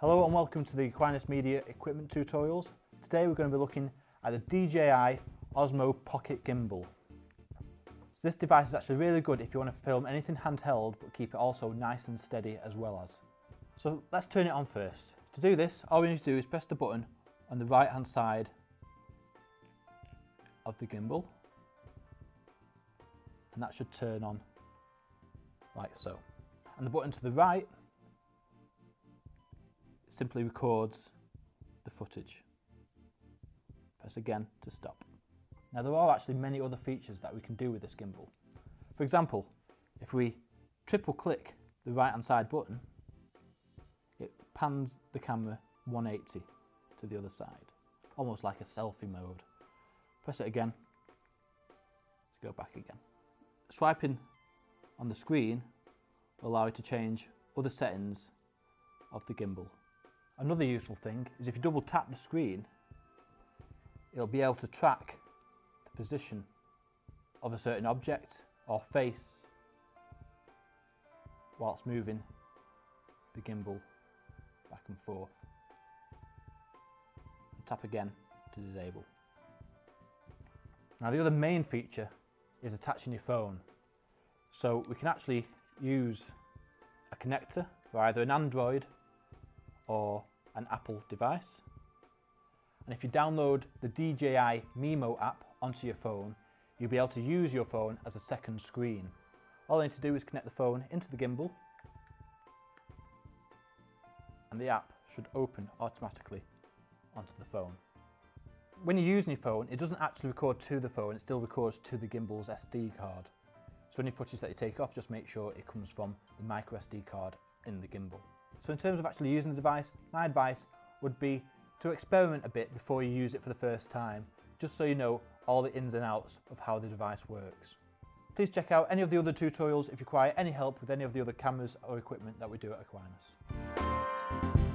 Hello and welcome to the Aquinas Media equipment tutorials. Today we're going to be looking at the DJI Osmo Pocket gimbal. So this device is actually really good if you want to film anything handheld but keep it also nice and steady as well as. So let's turn it on first. To do this, all we need to do is press the button on the right hand side of the gimbal and that should turn on like so. And the button to the right simply records the footage. Press again to stop. Now there are actually many other features that we can do with this gimbal. For example, if we triple click the right hand side button, it pans the camera 180 to the other side, almost like a selfie mode. Press it again to go back again. Swiping on the screen will allow you to change other settings of the gimbal. Another useful thing is if you double tap the screen, it'll be able to track the position of a certain object or face whilst moving the gimbal back and forth. And tap again to disable. Now the other main feature is attaching your phone. So we can actually use a connector for either an Android or an Apple device. And if you download the DJI Mimo app onto your phone, you'll be able to use your phone as a second screen. All I need to do is connect the phone into the gimbal and the app should open automatically onto the phone. When you're using your phone, it doesn't actually record to the phone, it still records to the gimbal's SD card. So any footage that you take off, just make sure it comes from the micro SD card in the gimbal. So in terms of actually using the device, my advice would be to experiment a bit before you use it for the first time, just so you know all the ins and outs of how the device works. Please check out any of the other tutorials if you require any help with any of the other cameras or equipment that we do at Aquinas.